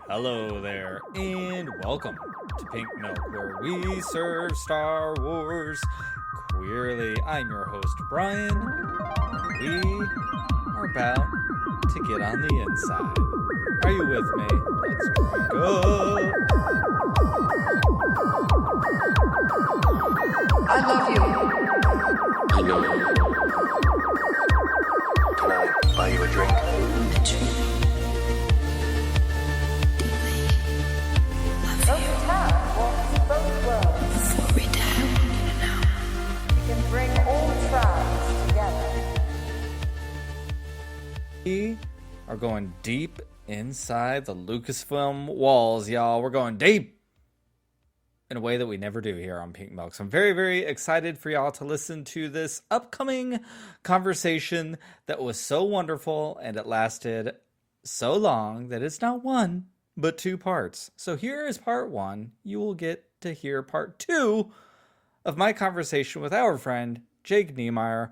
Hello there, and welcome to Pink Milk, where we serve Star Wars queerly. I'm your host, Bryan, and we are about to get on the inside. Are you with me? Let's drink up. I love you. I know. Can I buy you a drink? Broken Town walks both worlds. Before we die, I want you to know. We can bring all tribes together. We are going deep inside the Lucasfilm walls, y'all. We're going deep in a way that we never do here on Pink Milk. So I'm very, very excited for y'all to listen to this upcoming conversation that was so wonderful, and it lasted so long that it's not one, but two parts. So here is part one. You will get to hear part two of my conversation with our friend, Jake Niemeyer,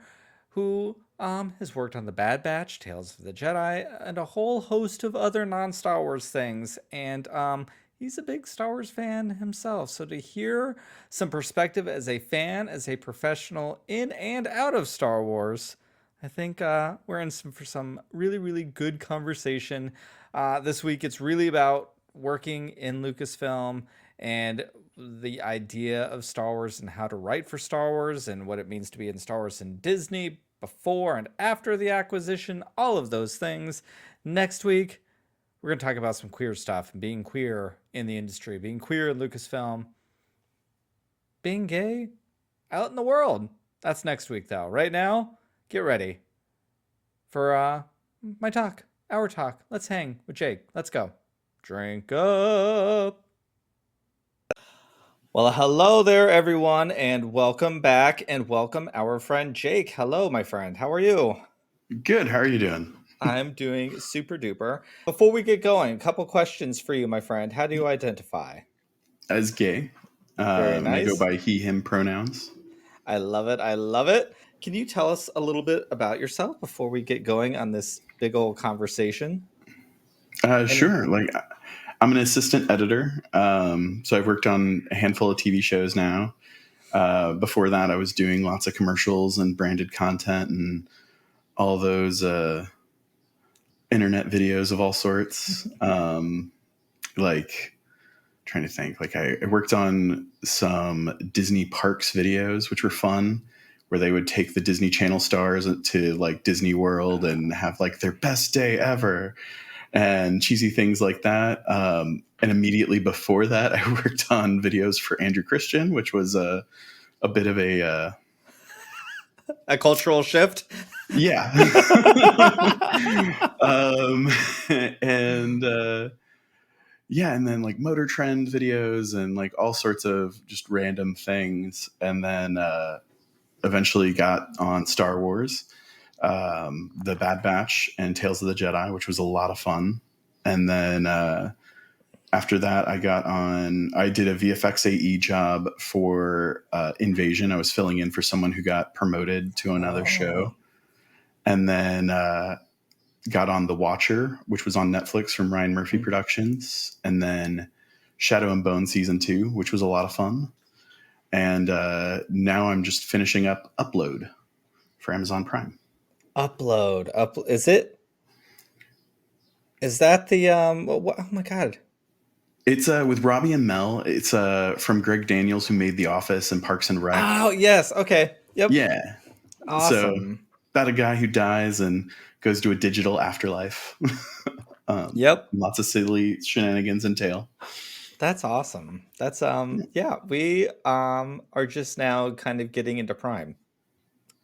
who has worked on The Bad Batch, Tales of the Jedi, and a whole host of other non-Star Wars things. And he's a big Star Wars fan himself. So to hear some perspective as a fan, as a professional in and out of Star Wars, I think we're in for some really, really good conversation. This week, it's really about working in Lucasfilm and the idea of Star Wars and how to write for Star Wars and what it means to be in Star Wars and Disney before and after the acquisition, all of those things. Next week, we're going to talk about some queer stuff and being queer in the industry, being queer in Lucasfilm, being gay out in the world. That's next week, though. Right now, get ready for my talk, our talk. Let's hang with Jake. Let's go. Drink up. Well, hello there, everyone, and welcome back, and welcome our friend Jake. Hello, my friend. How are you? Good. How are you doing? I'm doing super duper. Before we get going, a couple questions for you, my friend. How do you identify? As gay. Very nice. I go by he, him pronouns. I love it. I love it. Can you tell us a little bit about yourself before we get going on this big old conversation? Sure. I'm an assistant editor. So I've worked on a handful of TV shows now. Before that, I was doing lots of commercials and branded content and all those internet videos of all sorts. Trying to think. I worked on some Disney Parks videos, which were fun, where they would take the Disney Channel stars to Disney World and have their best day ever and cheesy things like that. And immediately before that, I worked on videos for Andrew Christian, which was a bit of a cultural shift. Yeah. And then Motor Trend videos and all sorts of just random things. And then eventually got on Star Wars, The Bad Batch and Tales of the Jedi, which was a lot of fun. And then after that, I did a VFX AE job for Invasion. I was filling in for someone who got promoted to another show. And then got on The Watcher, which was on Netflix from Ryan Murphy Productions. And then Shadow and Bone Season 2, which was a lot of fun. And now I'm just finishing up Upload for Amazon Prime. Upload. Is that the oh my god. It's with Robbie and Mel. It's from Greg Daniels, who made The Office and Parks and Rec. Oh, yes. Okay. Yep. Yeah. Awesome. So about a guy who dies and goes to a digital afterlife. Yep. Lots of silly shenanigans entail. That's awesome. That's we are just now kind of getting into Prime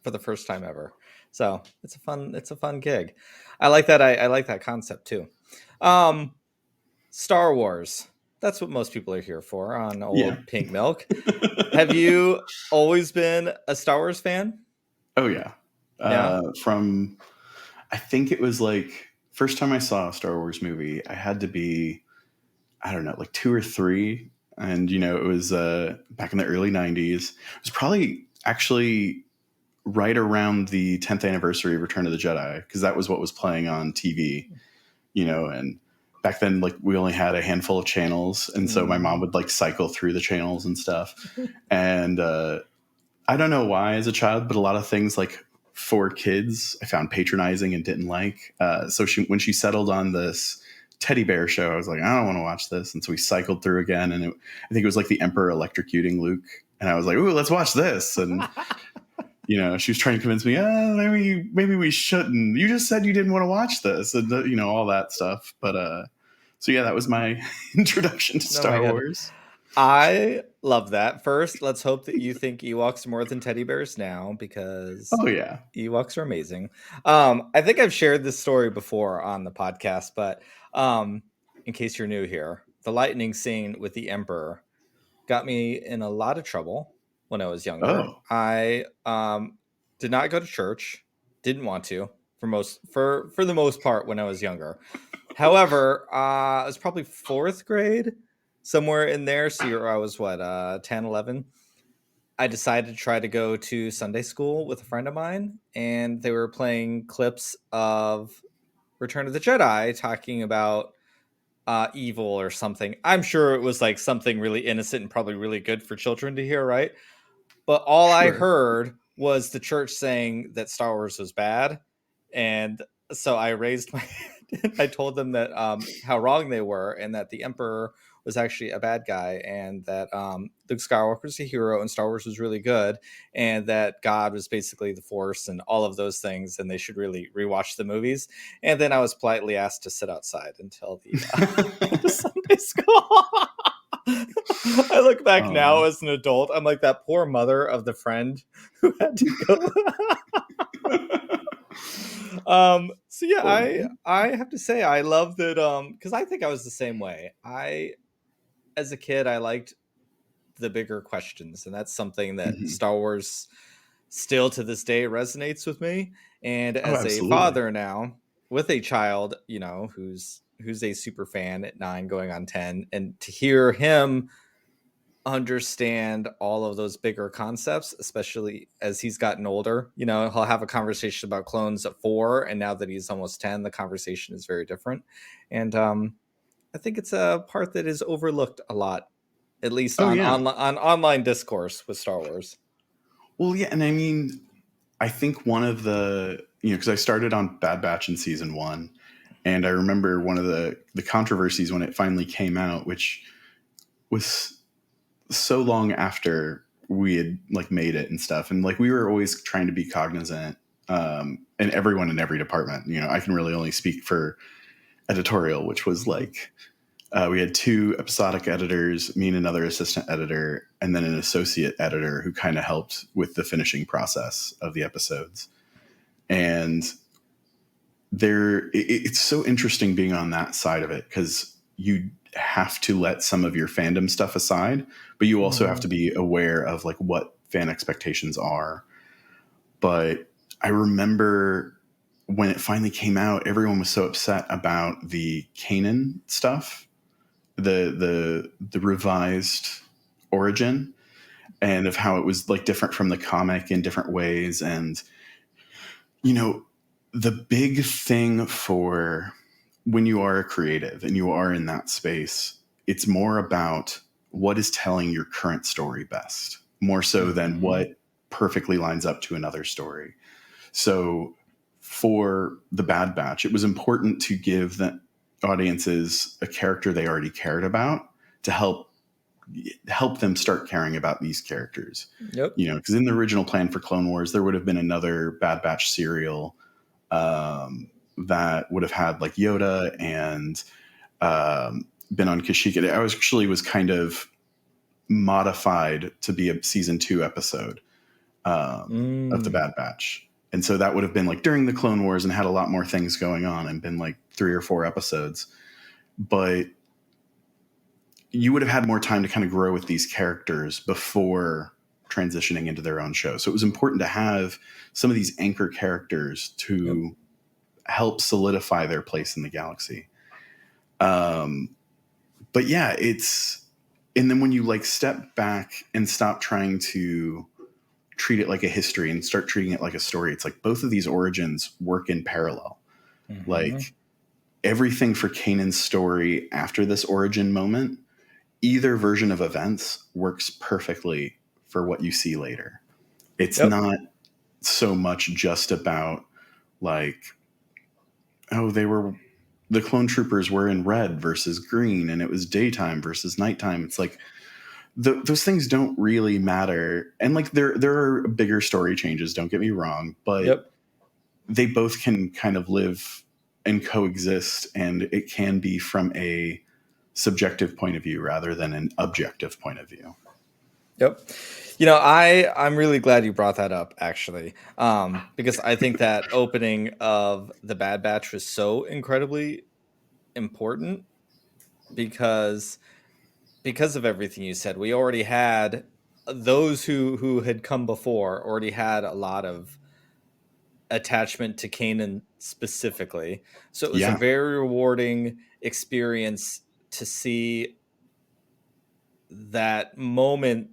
for the first time ever. So it's a fun gig. I like that. I like that concept too. Star Wars. That's what most people are here for on old Pink Milk. Have you always been a Star Wars fan? Oh yeah. From I think it was first time I saw a Star Wars movie, I had to be, I don't know, 2 or 3. And, it was back in the early 90s. It was probably actually right around the 10th anniversary of Return of the Jedi, because that was what was playing on TV, and back then, like we only had a handful of channels, and so my mom would like cycle through the channels and stuff. And I don't know why as a child, but a lot of things like for kids I found patronizing and didn't like. So when she settled on this teddy bear show, I was like, I don't want to watch this. And so we cycled through again, and I think it was like the Emperor electrocuting Luke, and I was like, ooh, let's watch this. And you know, she was trying to convince me, maybe we shouldn't. You just said you didn't want to watch this, and you know, all that stuff. But so yeah, that was my introduction to Star Wars. I love that. First, let's hope that you think Ewoks more than teddy bears now, because Oh yeah, Ewoks are amazing. I think I've shared this story before on the podcast, but in case you're new here, the lightning scene with the Emperor got me in a lot of trouble when I was younger. Oh. I did not go to church, didn't want to for the most part when I was younger. However, I was probably 4th grade, somewhere in there. So I was 10, 11. I decided to try to go to Sunday school with a friend of mine, and they were playing clips of Return of the Jedi talking about evil or something. I'm sure it was like something really innocent and probably really good for children to hear, right? But all I heard was the church saying that Star Wars was bad. And so I raised my hand and I told them that how wrong they were, and that the Emperor was actually a bad guy, and that Luke Skywalker was a hero and Star Wars was really good, and that God was basically the Force and all of those things, and they should really rewatch the movies. And then I was politely asked to sit outside until the Sunday school. I look back now as an adult. I'm like that poor mother of the friend who had to go. So yeah, I have to say I love that because I think I was the same way. As a kid, I liked the bigger questions, and that's something that Star Wars still to this day resonates with me. And as a father now with a child, you know, who's a super fan at 9 going on 10, and to hear him understand all of those bigger concepts, especially as he's gotten older, you know, he'll have a conversation about clones at 4, and now that he's almost 10, the conversation is very different. And I think it's a part that is overlooked a lot, at least on online discourse with Star Wars. Well, yeah, and I mean, I think one of the, you know, because I started on Bad Batch in season 1, and I remember one of the controversies when it finally came out, which was so long after we had like made it and stuff, and like we were always trying to be cognizant, and everyone in every department, you know, I can really only speak for editorial, which was like we had 2 episodic editors, me and another assistant editor, and then an associate editor who kind of helped with the finishing process of the episodes. And it's so interesting being on that side of it, because you have to let some of your fandom stuff aside, but you also have to be aware of like what fan expectations are. But I remember when it finally came out, everyone was so upset about the Kanan stuff, the revised origin, and of how it was like different from the comic in different ways. And, you know, the big thing for when you are a creative and you are in that space, it's more about what is telling your current story best, more so than what perfectly lines up to another story. So for the Bad Batch, it was important to give the audiences a character they already cared about to help them start caring about these characters. Yep. You know, because in the original plan for Clone Wars, there would have been another Bad Batch serial that would have had like Yoda and been on Kashyyyk. I was kind of modified to be a season 2 episode of the Bad Batch. And so that would have been like during the Clone Wars and had a lot more things going on and been like 3 or 4 episodes. But you would have had more time to kind of grow with these characters before transitioning into their own show. So it was important to have some of these anchor characters to help solidify their place in the galaxy. But yeah, and then when you like step back and stop trying to treat it like a history and start treating it like a story, it's like both of these origins work in parallel. Like everything for Kanan's story after this origin moment, either version of events works perfectly for what you see later. It's not so much just about like, oh, the clone troopers were in red versus green, and it was daytime versus nighttime. It's like those things don't really matter. And like there are bigger story changes, don't get me wrong, but they both can kind of live and coexist, and it can be from a subjective point of view rather than an objective point of view. Yep. You know, I'm really glad you brought that up, actually, because I think that opening of the Bad Batch was so incredibly important because of everything you said. We already had those who had come before already had a lot of attachment to Kanan specifically, so it was a very rewarding experience to see that moment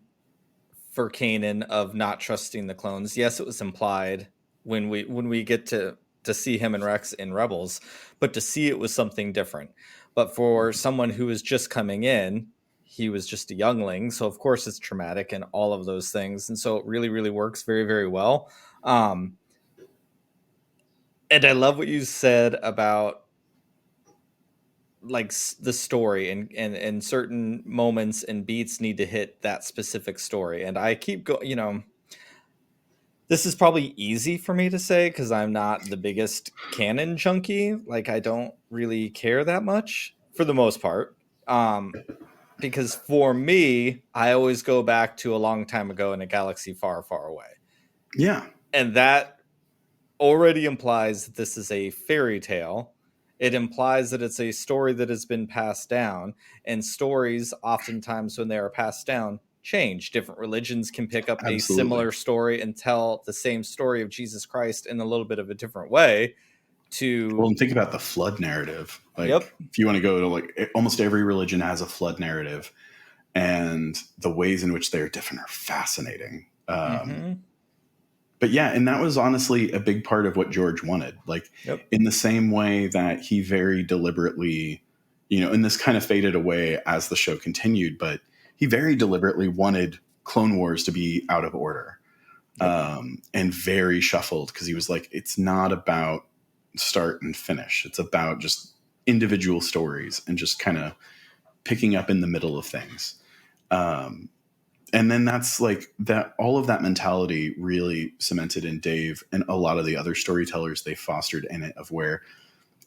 for Kanan of not trusting the clones. Yes, it was implied when we get to see him and Rex in Rebels, but to see it was something different. But for someone who was just coming in, he was just a youngling, so of course it's traumatic and all of those things, and so it really, really works very, very well. And I love what you said about like the story and certain moments and beats need to hit that specific story. And I keep going, you know, this is probably easy for me to say because I'm not the biggest canon junkie. Like I don't really care that much for the most part. Because for me, I always go back to a long time ago in a galaxy far, far away. Yeah. And that already implies that this is a fairy tale. It implies that it's a story that has been passed down, and stories oftentimes when they are passed down change. Different religions can pick up a similar story and tell the same story of Jesus Christ in a little bit of a different way. Well, and think about the flood narrative. Like if you want to go to like almost every religion has a flood narrative, and the ways in which they're different are fascinating. But yeah, and that was honestly a big part of what George wanted. Like in the same way that he very deliberately, you know, and this kind of faded away as the show continued, but he very deliberately wanted Clone Wars to be out of order and very shuffled, because he was like, it's not about start and finish. It's about just individual stories and just kind of picking up in the middle of things. And then that's like that, all of that mentality really cemented in Dave and a lot of the other storytellers they fostered in it, of where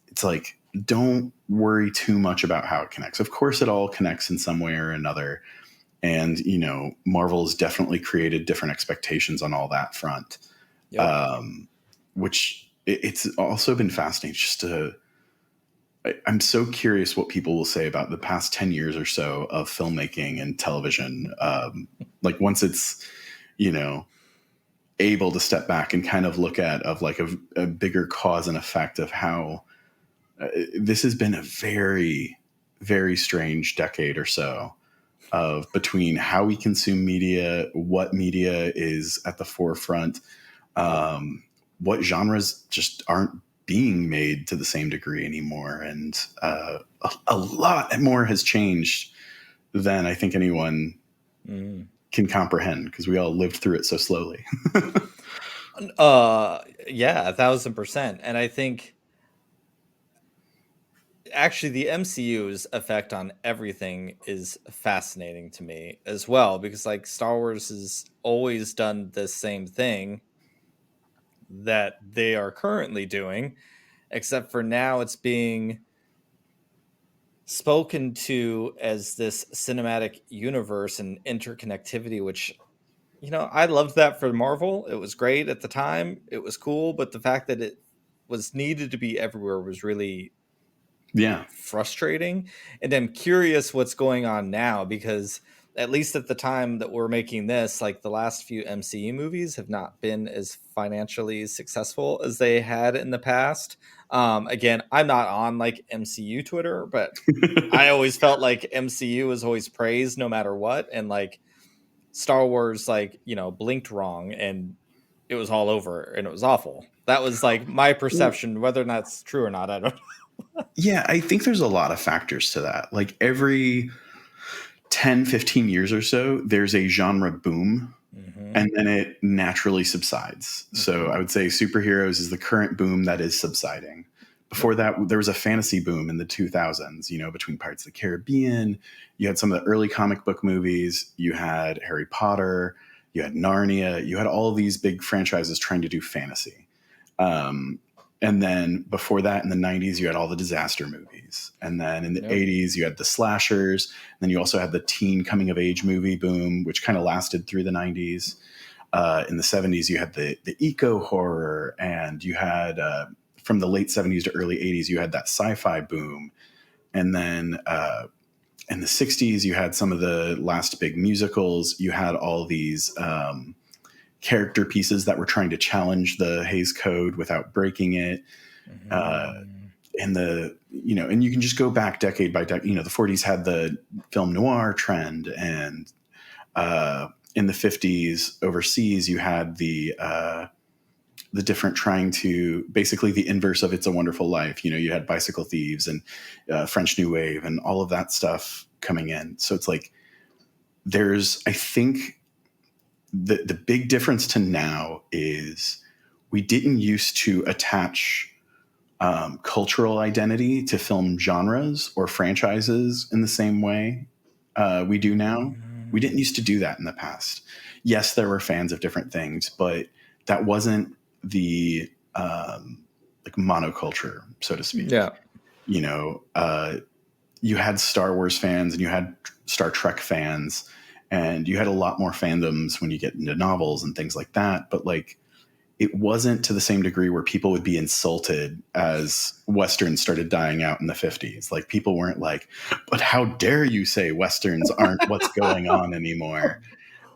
it's like, don't worry too much about how it connects. Of course, it all connects in some way or another. And, you know, Marvel's definitely created different expectations on all that front, which it's also been fascinating just to, I'm so curious what people will say about the past 10 years or so of filmmaking and television. Like once it's, you know, able to step back and kind of look at of like a bigger cause and effect of how this has been a very, very strange decade or so of between how we consume media, what media is at the forefront, what genres just aren't being made to the same degree anymore. And a lot more has changed than I think anyone can comprehend, because we all lived through it so slowly. Yeah, 1,000%. And I think actually the MCU's effect on everything is fascinating to me as well, because like Star Wars has always done the same thing that they are currently doing, except for now it's being spoken to as this cinematic universe and interconnectivity, which, you know, I loved that for Marvel. It was great at the time. It was cool, but the fact that it was needed to be everywhere was really frustrating. And I'm curious what's going on now, because at least at the time that we're making this, like the last few MCU movies have not been as financially successful as they had in the past. Again, I'm not on like MCU Twitter, but I always felt like MCU was always praised no matter what. And like Star Wars, like, you know, blinked wrong and it was all over and it was awful. That was like my perception. Whether or not it's true or not, I don't know. Yeah, I think there's a lot of factors to that. Like every 10, 15 years or so, there's a genre boom Mm-hmm. and then it naturally subsides. So I would say superheroes is the current boom that is subsiding. Before that, there was a fantasy boom in the 2000s, between Pirates of the Caribbean. You had some of the early comic book movies. You had Harry Potter. You had Narnia. You had all of these big franchises trying to do fantasy. Um, and then before that, in the 90s, you had all the disaster movies. And then in the 80s, you had the slashers. And then you also had the teen coming of age movie boom, which kind of lasted through the 90s. In the 70s, you had the eco horror, and you had from the late 70s to early 80s, you had that sci-fi boom. And then in the 60s, you had some of the last big musicals. You had all these character pieces that were trying to challenge the Hays Code without breaking it. And and you can just go back decade by decade. The 40s had the film noir trend, and in the 50s overseas, you had the different trying to basically the inverse of It's a Wonderful Life. You had Bicycle Thieves and French New Wave and all of that stuff coming in. So it's like I think the big difference to now is we didn't used to attach cultural identity to film genres or franchises in the same way we do now. We didn't used to do that in the past. Yes, there were fans of different things, but that wasn't the like monoculture, so to speak. Yeah. You had Star Wars fans and you had Star Trek fans, and you had a lot more fandoms when you get into novels and things like that. But like, it wasn't to the same degree where people would be insulted as Westerns started dying out in the 50s. Like, people weren't like, but how dare you say Westerns aren't what's going on anymore?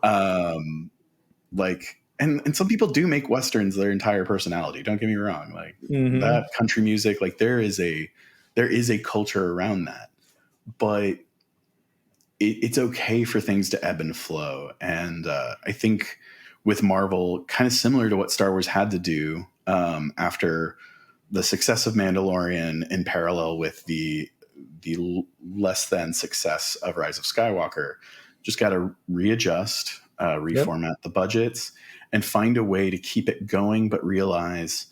And some people do make Westerns their entire personality. Don't get me wrong. Like that country music, like there is a culture around that, but it's okay for things to ebb and flow. And I think with Marvel, kind of similar to what Star Wars had to do after the success of Mandalorian, in parallel with the less than success of Rise of Skywalker, just got to readjust, reformat the budgets, and find a way to keep it going, but realize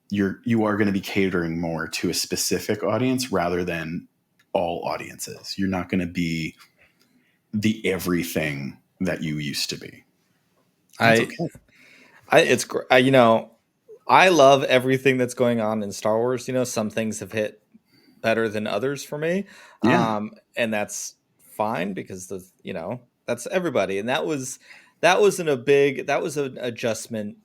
you are going to be catering more to a specific audience rather than all audiences. You're not going to be the everything that you used to be. It's I love everything that's going on in Star Wars. Some things have hit better than others for me. Yeah. And that's fine because that's everybody. And that was an adjustment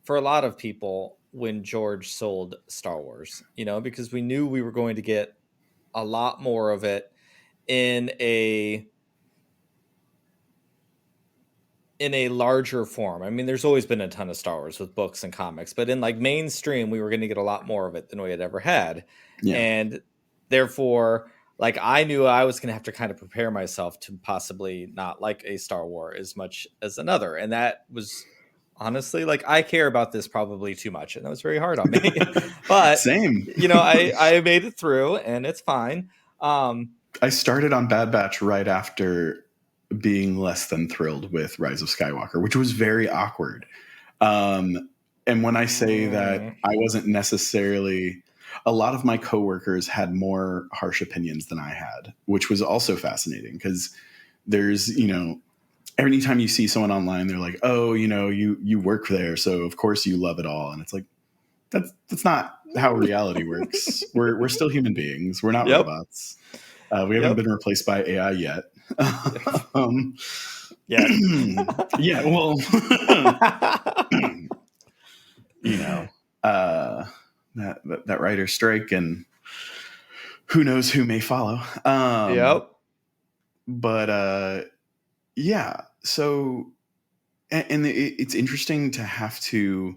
for a lot of people when George sold Star Wars, because we knew we were going to get a lot more of it in a larger form. I mean, there's always been a ton of Star Wars with books and comics, but in like mainstream, we were going to get a lot more of it than we had ever had. Yeah. And therefore, like, I knew I was going to have to kind of prepare myself to possibly not like a Star Wars as much as another. And that was honestly, like, I care about this probably too much. And that was very hard on me, but Same. I made it through and it's fine. I started on Bad Batch right after being less than thrilled with Rise of Skywalker, which was very awkward. And when I say that I wasn't necessarily, a lot of my coworkers had more harsh opinions than I had, which was also fascinating because there's, anytime you see someone online, they're like, oh, you work there, so of course you love it all. And it's like, that's not how reality works. We're still human beings. We're not robots. We haven't been replaced by AI yet. Yeah. Yeah. Well, that writer's strike, and who knows who may follow. But yeah. So, and it's interesting to have to,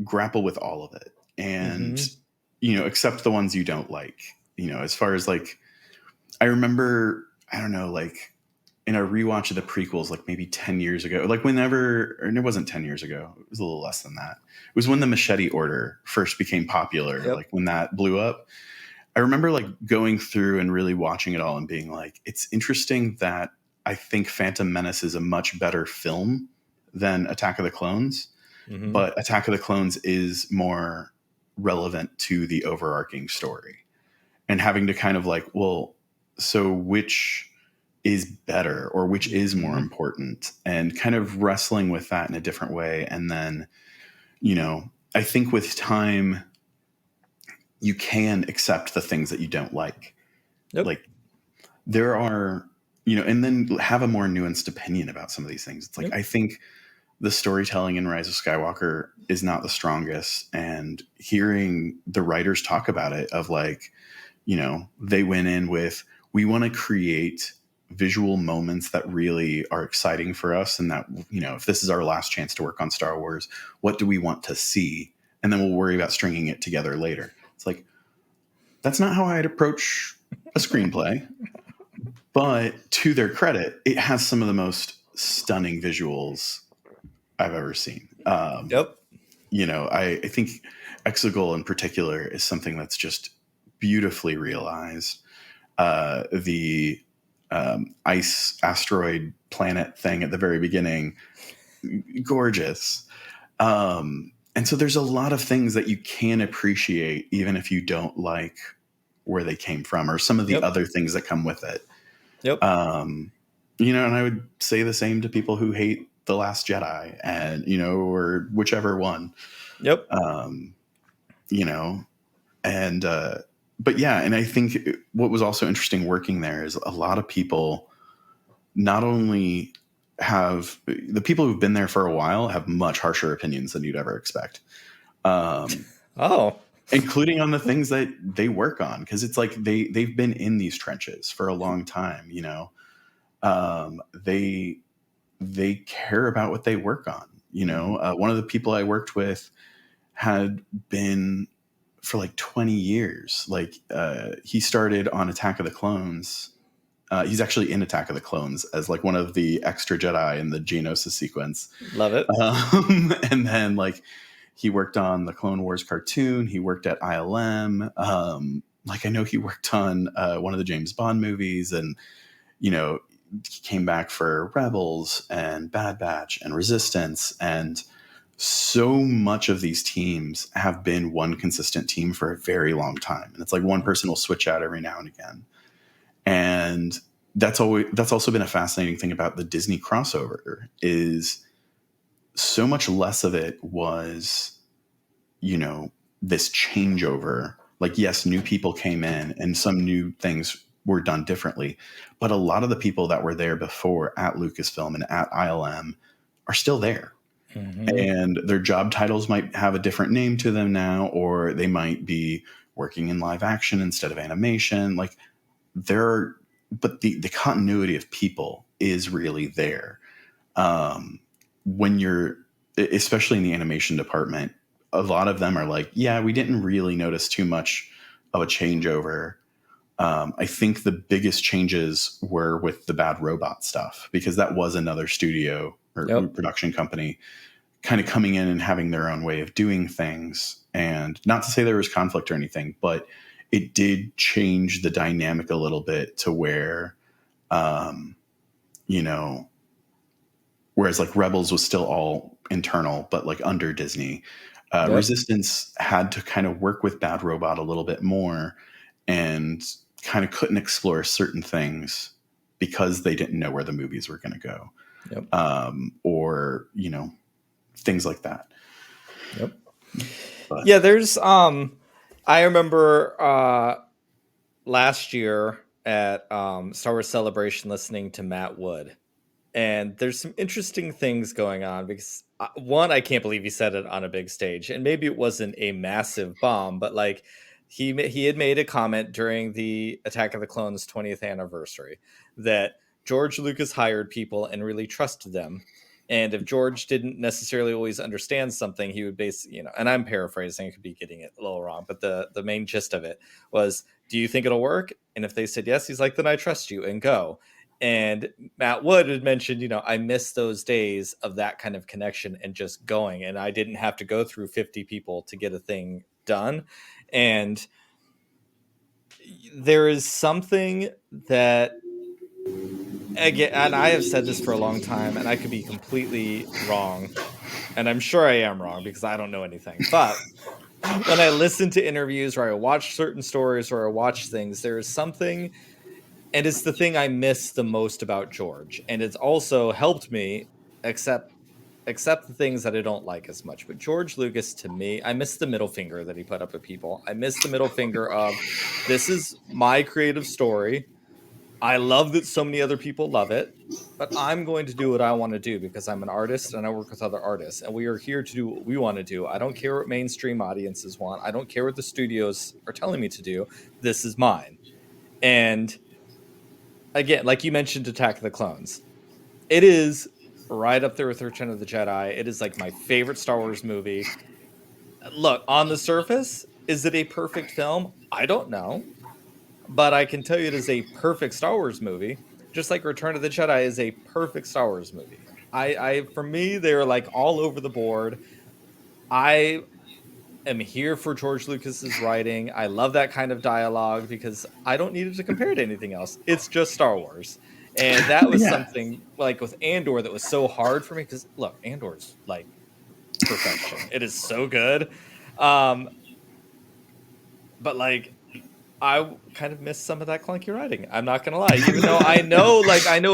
grapple with all of it, and accept the ones you don't like. As far as like, I remember, I don't know, like in a rewatch of the prequels, like maybe 10 years ago, like whenever, or it wasn't 10 years ago, it was a little less than that. It was when the Machete Order first became popular, Yep. like when that blew up. I remember like going through and really watching it all and being like, it's interesting that I think Phantom Menace is a much better film than Attack of the Clones, Mm-hmm. but Attack of the Clones is more relevant to the overarching story. And having to kind of like, well, so which is better or which is more important, and kind of wrestling with that in a different way. And then, you know, I think with time, you can accept the things that you don't like. Yep. Like there are, you know, and then have a more nuanced opinion about some of these things. It's like, Yep. I think the storytelling in Rise of Skywalker is not the strongest. And hearing the writers talk about it of like, you know, they went in with, we want to create visual moments that really are exciting for us. And that, you know, if this is our last chance to work on Star Wars, what do we want to see? And then we'll worry about stringing it together later. It's like, that's not how I'd approach a screenplay. But to their credit, it has some of the most stunning visuals I've ever seen. Yep. You know, I think Exegol in particular is something that's just beautifully realized. The ice asteroid planet thing at the very beginning, gorgeous. And so there's a lot of things that you can appreciate, even if you don't like where they came from or some of the other things that come with it. Yep. You know, and I would say the same to people who hate The Last Jedi and, you know, or whichever one. Yep. You know, and, but yeah, and I think what was also interesting working there is a lot of people not only have the people who've been there for a while have much harsher opinions than you'd ever expect. Oh, Including on the things that they work on. Cause it's like, they've been in these trenches for a long time, you know? They care about what they work on, you know? One of the people I worked with had been for like 20 years. Like, he started on Attack of the Clones. He's actually in Attack of the Clones as like one of the extra Jedi in the Geonosis sequence. love it. And then like he worked on the Clone Wars cartoon. He worked at ILM. Like I know he worked on one of the James Bond movies, and you know, he came back for Rebels and Bad Batch and Resistance, and so much of these teams have been one consistent team for a very long time. And it's like one person will switch out every now and again. And that's also been a fascinating thing about the Disney crossover is so much less of it was, you know, this changeover. Like, yes, new people came in and some new things were done differently, but a lot of the people that were there before at Lucasfilm and at ILM are still there. And their job titles might have a different name to them now, or they might be working in live action instead of animation. Like but the continuity of people is really there. When you're, especially in the animation department, a lot of them are like, yeah, we didn't really notice too much of a changeover. I think the biggest changes were with the Bad Robot stuff, because that was another studio or production company kind of coming in and having their own way of doing things. And not to say there was conflict or anything, but it did change the dynamic a little bit to where, you know, whereas like Rebels was still all internal, but like under Disney, Resistance had to kind of work with Bad Robot a little bit more and kind of couldn't explore certain things because they didn't know where the movies were going to go. Or, you know, things like that. But, yeah, there's I remember last year at Star Wars Celebration listening to Matt Wood, and there's some interesting things going on because one, I can't believe he said it on a big stage, and maybe it wasn't a massive bomb, but like he had made a comment during the Attack of the Clones 20th anniversary that George Lucas hired people and really trusted them. And if George didn't necessarily always understand something, he would basically, you know, and I'm paraphrasing, I could be getting it a little wrong, but the main gist of it was, do you think it'll work? And if they said yes, he's like, then I trust you and go. And Matt Wood had mentioned, I miss those days of that kind of connection and just going. And I didn't have to go through 50 people to get a thing done. And there is something that, again, and I have said this for a long time, and I could be completely wrong. And I'm sure I am wrong because I don't know anything. But when I listen to interviews or I watch certain stories or I watch things, there is something, and it's the thing I miss the most about George. And it's also helped me accept the things that I don't like as much. But George Lucas, to me, I miss the middle finger that he put up at people. I miss the middle finger of, this is my creative story. I love that so many other people love it, but I'm going to do what I want to do because I'm an artist and I work with other artists, and we are here to do what we want to do. I don't care what mainstream audiences want. I don't care what the studios are telling me to do. This is mine. And again, like you mentioned, Attack of the Clones, it is right up there with Return of the Jedi. It is like my favorite Star Wars movie. Look, on the surface, is it a perfect film? I don't know. But I can tell you it is a perfect Star Wars movie, just like Return of the Jedi is a perfect Star Wars movie. For me, they're like all over the board. I am here for George Lucas's writing. I love that kind of dialogue because I don't need it to compare to anything else. It's just Star Wars. And that was something like with Andor that was so hard for me because look, Andor's like perfection. It is so good. But like, I kind of missed some of that clunky writing. I'm not gonna lie, even though I know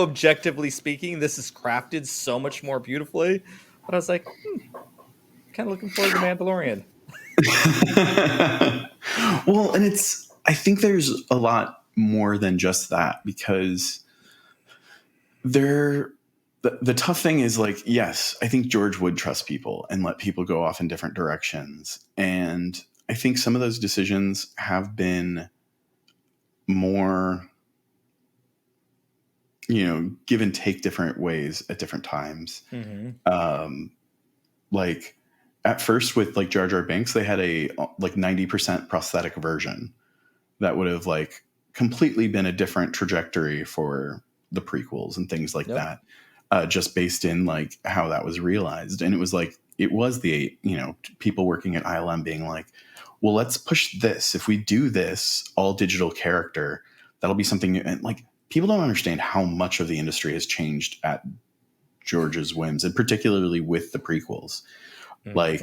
objectively speaking, this is crafted so much more beautifully. But I was like, kind of looking forward to Mandalorian. Well, and I think there's a lot more than just that, because the tough thing is, like, yes, I think George would trust people and let people go off in different directions. And I think some of those decisions have been more, give and take different ways at different times. Mm-hmm. Like at first with like Jar Jar Binks, they had a like 90% prosthetic version that would have like completely been a different trajectory for the prequels and things like that. Just based in like how that was realized. And it was the, people working at ILM being like, well, let's push this. If we do this all digital character, that'll be something new. And like, people don't understand how much of the industry has changed at George's whims, and particularly with the prequels. Mm-hmm. Like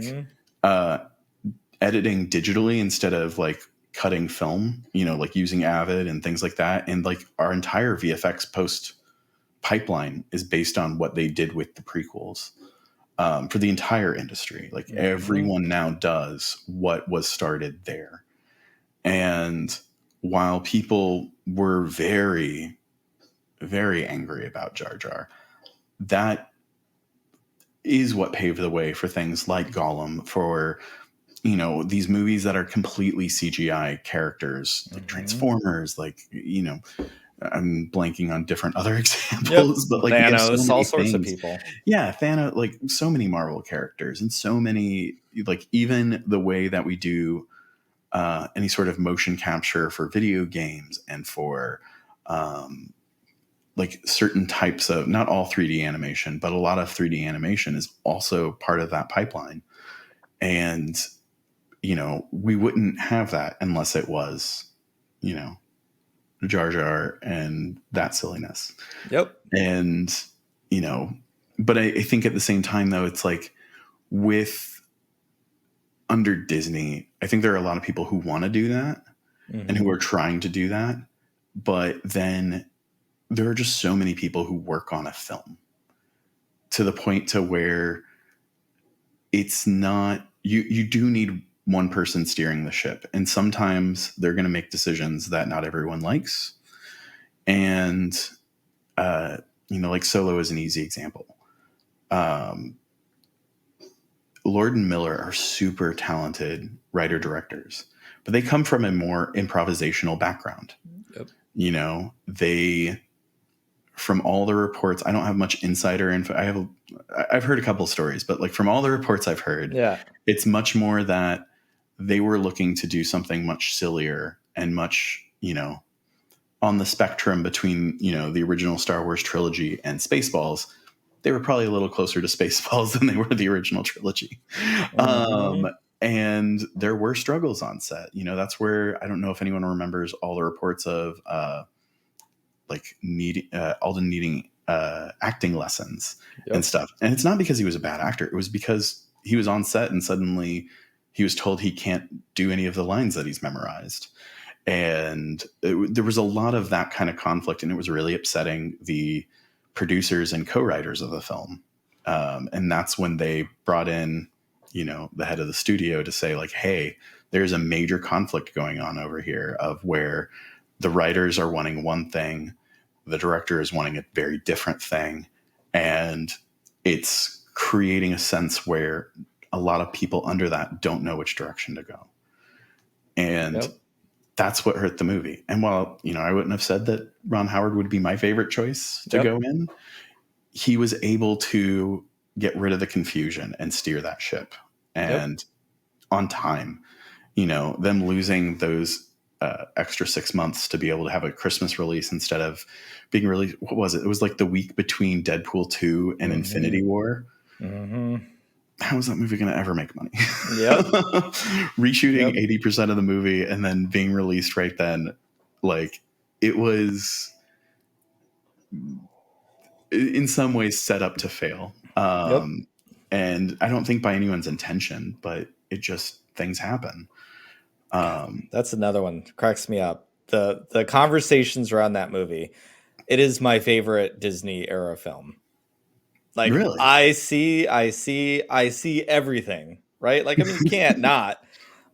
editing digitally instead of like cutting film, like using Avid and things like that. And like our entire VFX post pipeline is based on what they did with the prequels. For the entire industry. Like everyone now does what was started there. And while people were very, very angry about Jar Jar, that is what paved the way for things like Gollum, for, these movies that are completely CGI characters, like Transformers, like, I'm blanking on different other examples, but like Thanos, all sorts of people. Yeah, Thanos, like so many Marvel characters and so many, like even the way that we do any sort of motion capture for video games and for like certain types of, not all 3D animation, but a lot of 3D animation is also part of that pipeline. And, we wouldn't have that unless it was, Jar Jar and that silliness. Yep. And, but I think at the same time, though, it's like under Disney, I think there are a lot of people who want to do that and who are trying to do that. But then there are just so many people who work on a film to the point to where it's not, you do need one person steering the ship. And sometimes they're going to make decisions that not everyone likes. And, like Solo is an easy example. Lord and Miller are super talented writer-directors, but they come from a more improvisational background. Yep. They, from all the reports, I don't have much insider info. I've heard a couple stories, but like from all the reports I've heard, it's much more that they were looking to do something much sillier and much, on the spectrum between, the original Star Wars trilogy and Spaceballs, they were probably a little closer to Spaceballs than they were the original trilogy. Mhm. And there were struggles on set. That's where, I don't know if anyone remembers all the reports of Alden needing acting lessons Yep. and stuff. And it's not because he was a bad actor. It was because he was on set and suddenly he was told he can't do any of the lines that he's memorized. And there was a lot of that kind of conflict, and it was really upsetting the producers and co-writers of the film. And that's when they brought in, the head of the studio to say, like, hey, there's a major conflict going on over here of where the writers are wanting one thing, the director is wanting a very different thing. And it's creating a sense where a lot of people under that don't know which direction to go. And Yep. that's what hurt the movie. And while, I wouldn't have said that Ron Howard would be my favorite choice to Yep. go in, he was able to get rid of the confusion and steer that ship. And on time, them losing those extra 6 months to be able to have a Christmas release instead of being released. What was it? It was like the week between Deadpool 2 and Infinity War. Mm-hmm. How is that movie going to ever make money? Yep. Reshooting 80% of the movie and then being released right then. Like, it was in some ways set up to fail. And I don't think by anyone's intention, but it just, things happen. That's another one. Cracks me up. The conversations around that movie. It is my favorite Disney era film. Like, Really? I see everything, right? Like, I mean, you can't not.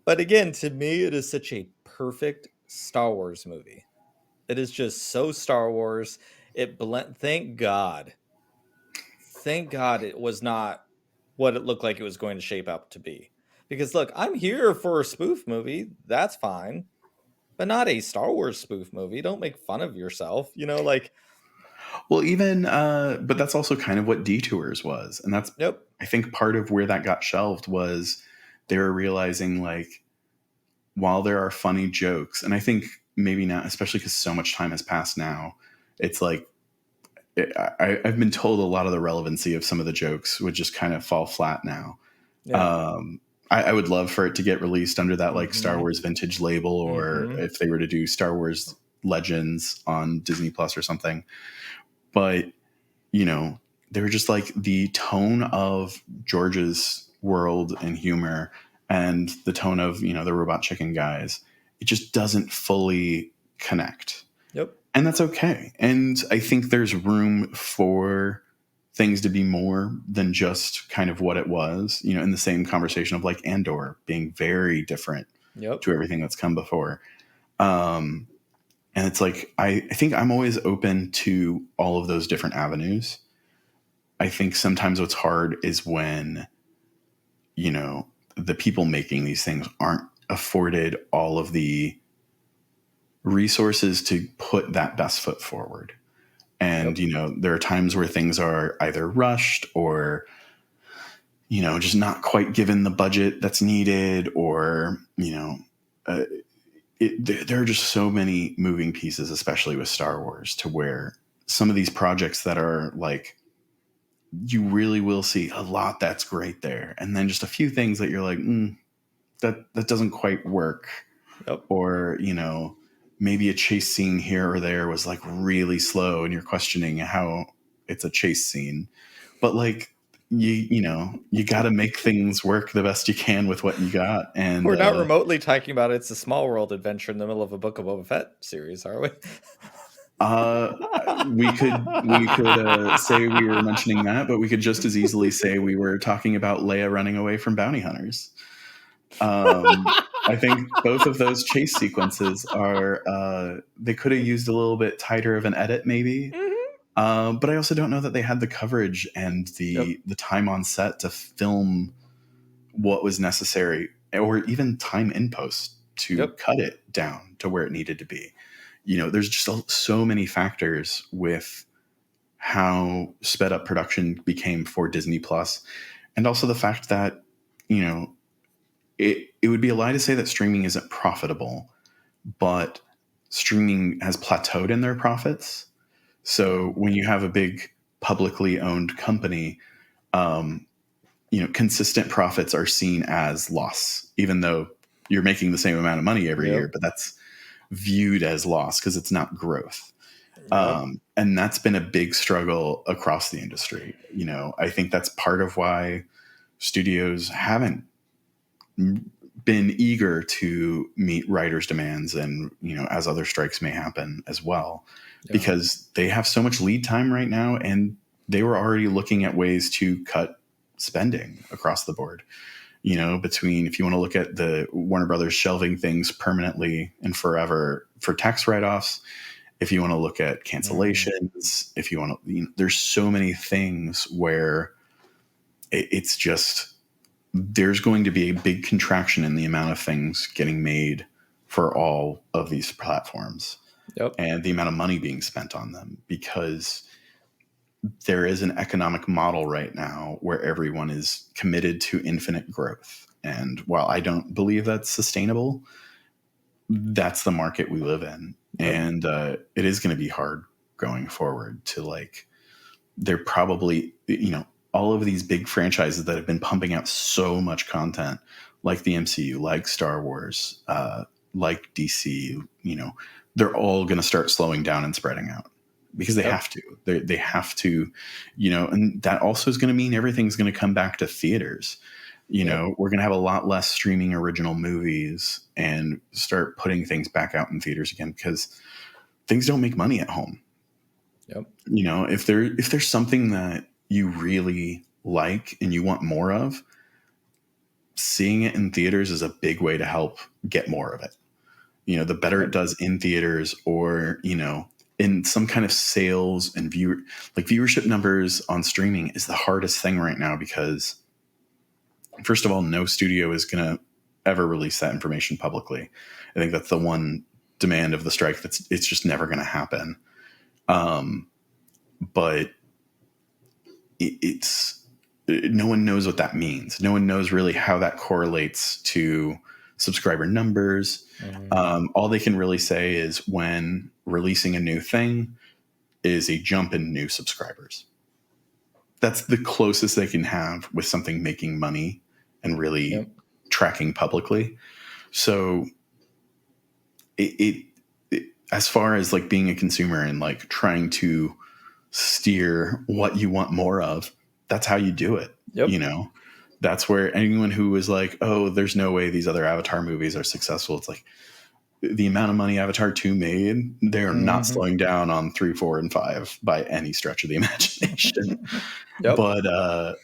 But again, to me, it is such a perfect Star Wars movie. It is just so Star Wars. Thank God it was not what it looked like it was going to shape up to be. Because look, I'm here for a spoof movie. That's fine. But not a Star Wars spoof movie. Don't make fun of yourself. Like. Well, even, but that's also kind of what Detours was. And that's, Yep. I think part of where that got shelved was they were realizing, like, while there are funny jokes, and I think maybe now, especially because so much time has passed now, it's like, I've been told a lot of the relevancy of some of the jokes would just kind of fall flat now. Yeah. I would love for it to get released under that, like, Star Wars vintage label, or if they were to do Star Wars Legends on Disney Plus or something. But, they were just like, the tone of George's world and humor and the tone of, the Robot Chicken guys, it just doesn't fully connect. Yep. And that's okay. And I think there's room for things to be more than just kind of what it was, in the same conversation of, like, Andor being very different to everything that's come before. And it's like, I think I'm always open to all of those different avenues. I think sometimes what's hard is when, the people making these things aren't afforded all of the resources to put that best foot forward. And, there are times where things are either rushed or, just not quite given the budget that's needed, or, there are just so many moving pieces, especially with Star Wars, to where some of these projects that are like, you really will see a lot that's great there. And then just a few things that you're like, that doesn't quite work. Yep. Or, maybe a chase scene here or there was, like, really slow and you're questioning how it's a chase scene. But, like, you got to make things work the best you can with what you got. And we're not remotely talking about It's a Small World adventure in the middle of a Book of Boba Fett series, are we? We could say we were mentioning that, but we could just as easily say we were talking about Leia running away from bounty hunters. I think both of those chase sequences are, they could have used a little bit tighter of an edit, maybe. But I also don't know that they had the coverage and the time on set to film what was necessary, or even time in post to cut it down to where it needed to be. There's just so many factors with how sped up production became for Disney Plus. And also the fact that, it would be a lie to say that streaming isn't profitable, but streaming has plateaued in their profits. So when you have a big publicly owned company, consistent profits are seen as loss, even though you're making the same amount of money every year, but that's viewed as loss because it's not growth. And that's been a big struggle across the industry. I think that's part of why studios haven't been eager to meet writers' demands and, as other strikes may happen as well, because they have so much lead time right now, and they were already looking at ways to cut spending across the board. Between, if you want to look at the Warner Brothers shelving things permanently and forever for tax write-offs, if you want to look at cancellations, if you want to, there's so many things where it's just, there's going to be a big contraction in the amount of things getting made for all of these platforms and the amount of money being spent on them, because there is an economic model right now where everyone is committed to infinite growth. And while I don't believe that's sustainable, that's the market we live in. And it is going to be hard going forward to they're probably, all of these big franchises that have been pumping out so much content, like the MCU, like Star Wars, like DC, they're all going to start slowing down and spreading out because they have to. They have to, and that also is going to mean everything's going to come back to theaters. We're going to have a lot less streaming original movies and start putting things back out in theaters again, because things don't make money at home. If there's something that you really like and you want more of, seeing it in theaters is a big way to help get more of it. The better it does in theaters, or, in some kind of sales and viewership numbers on streaming is the hardest thing right now, because first of all, no studio is going to ever release that information publicly. I think that's the one demand of the strike. It's just never going to happen. But it's no one knows what that means. No one knows really how that correlates to subscriber numbers. All they can really say is when releasing a new thing is a jump in new subscribers. That's the closest they can have with something making money and really tracking publicly. So it as far as being a consumer and trying to steer what you want more of, that's how you do it. That's where anyone who was like, oh, there's no way these other Avatar movies are successful, it's like, the amount of money Avatar 2 made, they're not slowing down on 3, 4, and 5 by any stretch of the imagination. But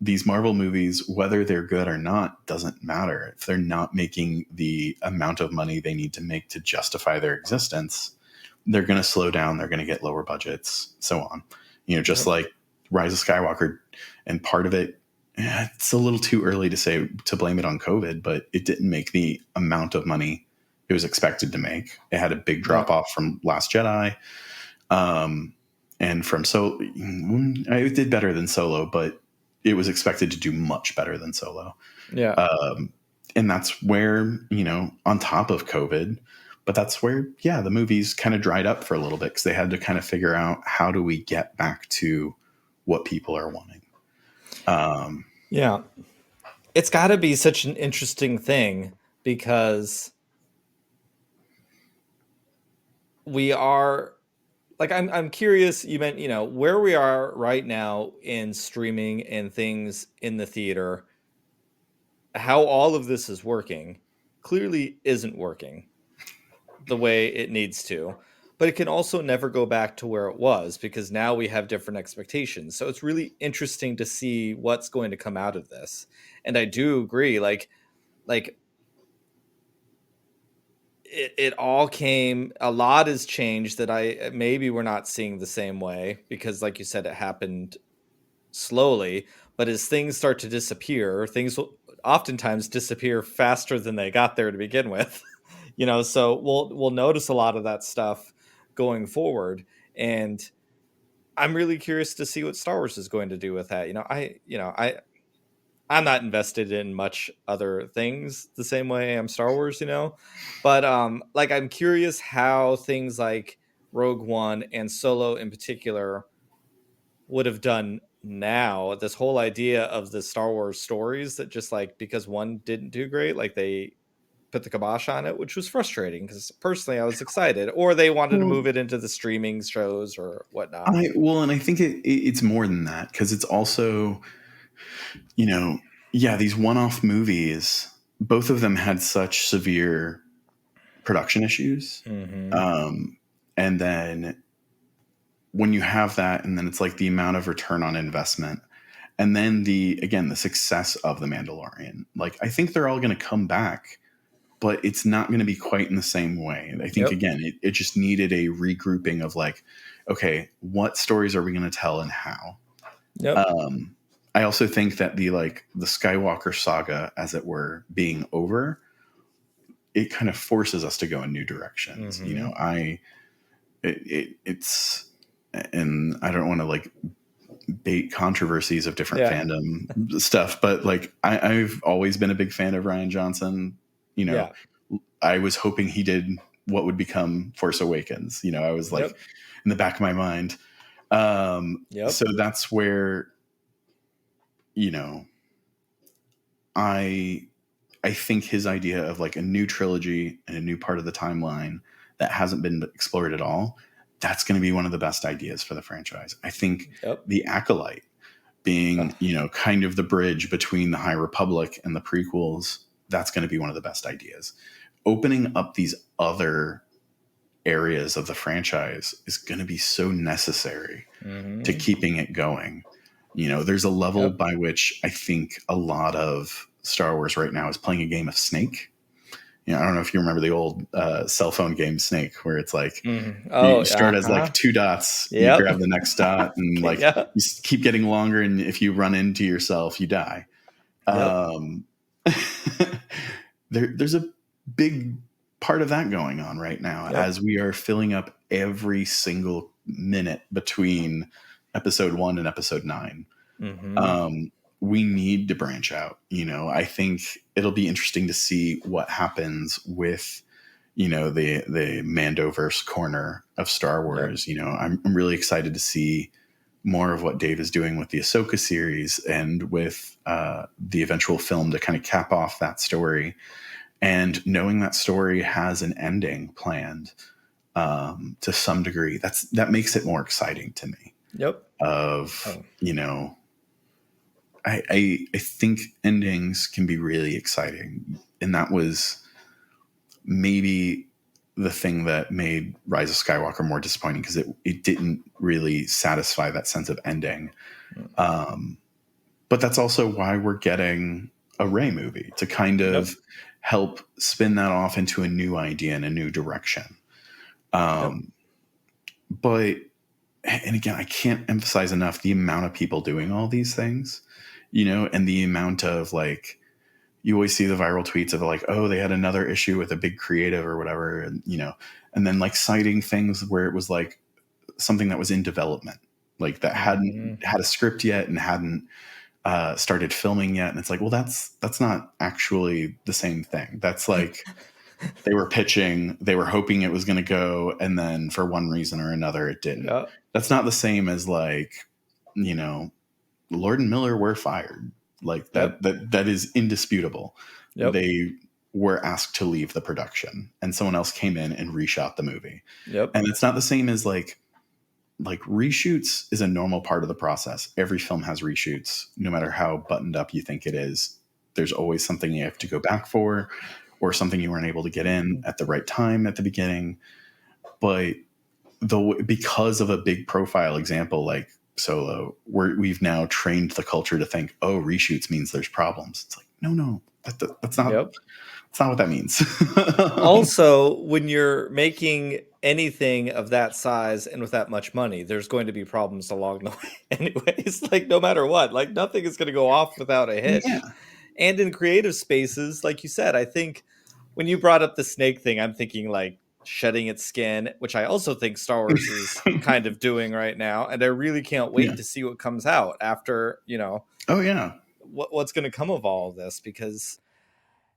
these Marvel movies, whether they're good or not, doesn't matter. If they're not making the amount of money they need to make to justify their existence, they're going to slow down. They're going to get lower budgets, so on. Just like Rise of Skywalker. And part of it, it's a little too early to blame it on COVID, but it didn't make the amount of money it was expected to make. It had a big drop off from Last Jedi. And from Solo, it did better than Solo, but it was expected to do much better than Solo. And that's where, on top of COVID, but that's where, the movies kind of dried up for a little bit, because they had to kind of figure out, how do we get back to what people are wanting? It's got to be such an interesting thing, because we are I'm curious, you meant, where we are right now in streaming and things in the theater, how all of this is working clearly isn't working the way it needs to, but it can also never go back to where it was, because now we have different expectations. So it's really interesting to see what's going to come out of this. And I do agree, it all came, a lot has changed that maybe we're not seeing the same way, because like you said, it happened slowly, but as things start to disappear, things will oftentimes disappear faster than they got there to begin with. So we'll notice a lot of that stuff going forward. And I'm really curious to see what Star Wars is going to do with that. I'm not invested in much other things the same way I'm Star Wars, but like I'm curious how things like Rogue One and Solo in particular would have done now. This whole idea of the Star Wars stories that just like because one didn't do great, like they put the kibosh on it, which was frustrating because personally I was excited, or they wanted to Well, move it into the streaming shows or whatnot. and I think it's more than that because it's also, yeah, these one-off movies. Both of them had such severe production issues, Mm-hmm. and then when you have that, and then it's like the amount of return on investment, and then the success of the Mandalorian. Like I think they're all going to come back, but it's not going to be quite in the same way. I think Yep. again, it just needed a regrouping of like, okay, what stories are we going to tell and how? Yep. I also think that the Skywalker saga, as it were, being over, it kind of forces us to go in new directions. Mm-hmm. It's, and I don't want to like bait controversies of different Yeah. fandom stuff, but like I've always been a big fan of Ryan Johnson. Yeah. I was hoping he did what would become Force Awakens. I was like Yep. in the back of my mind. Yep. So that's where, I think his idea of like a new trilogy and a new part of the timeline that hasn't been explored at all, that's going to be one of the best ideas for the franchise. I think Yep. the Acolyte being, kind of the bridge between the High Republic and the prequels, that's going to be one of the best ideas. Opening up these other areas of the franchise is going to be so necessary Mm-hmm. to keeping it going. There's a level Yep. by which I think a lot of Star Wars right now is playing a game of Snake. I don't know if you remember the old cell phone game Snake, where it's like Mm-hmm. you Oh, start as like two dots, you Yep. grab the next dot, and like Yeah. you keep getting longer, and if you run into yourself, you die. Yep. Um, there's a big part of that going on right now Yep. as we are filling up every single minute between episode 1 and episode 9. Mm-hmm. We need to branch out. I think it'll be interesting to see what happens with, the Mandoverse corner of Star Wars. I'm really excited to see more of what Dave is doing with the Ahsoka series and with the eventual film to kind of cap off that story. And knowing that story has an ending planned to some degree, that makes it more exciting to me. Yep. Of I think endings can be really exciting, and that was maybe the thing that made Rise of Skywalker more disappointing because it didn't really satisfy that sense of ending. But that's also why we're getting a Rey movie to kind of help spin that off into a new idea and a new direction. But, and again, I can't emphasize enough the amount of people doing all these things, and the amount of like, you always see the viral tweets of like, oh, they had another issue with a big creative or whatever. And, and then like citing things where it was like something that was in development, like that hadn't had a script yet and hadn't started filming yet. And it's like, well, that's not actually the same thing. That's like, they were pitching, they were hoping it was going to go. And then for one reason or another, it didn't. Yep. That's not the same as like, Lord and Miller were fired. Like that is indisputable. Yep. They were asked to leave the production and someone else came in and reshot the movie. Yep. And it's not the same as like reshoots is a normal part of the process. Every film has reshoots, no matter how buttoned up you think it is. There's always something you have to go back for, or something you weren't able to get in at the right time at the beginning. But because of a big profile example like Solo, we've now trained the culture to think, oh, reshoots means there's problems. It's like, no, that's not. Yep. That's not what that means. Also, when you're making anything of that size and with that much money, there's going to be problems along the way anyways. Like no matter what, like nothing is going to go off without a hitch. Yeah. And in creative spaces, like you said, I think when you brought up the snake thing, I'm thinking like shedding its skin, which I also think Star Wars is kind of doing right now. And I really can't wait to see what comes out after, Oh yeah. what's going to come of all of this, because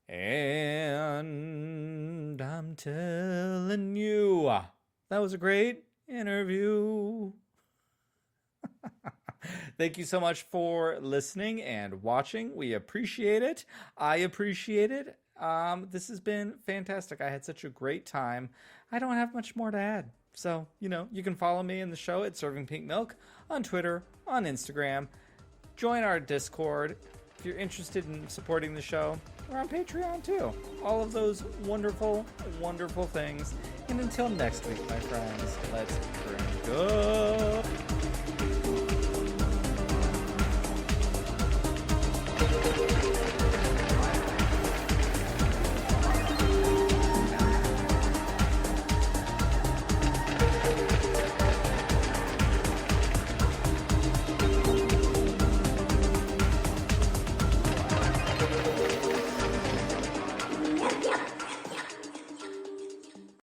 and I'm telling you, that was a great interview. Thank you so much for listening and watching. We appreciate it. I appreciate it. This has been fantastic. I had such a great time. I don't have much more to add. So, you can follow me in the show at Serving Pink Milk on Twitter, on Instagram. Join our Discord if you're interested in supporting the show. We're on Patreon too. All of those wonderful, wonderful things. And until next week, my friends, let's drink up.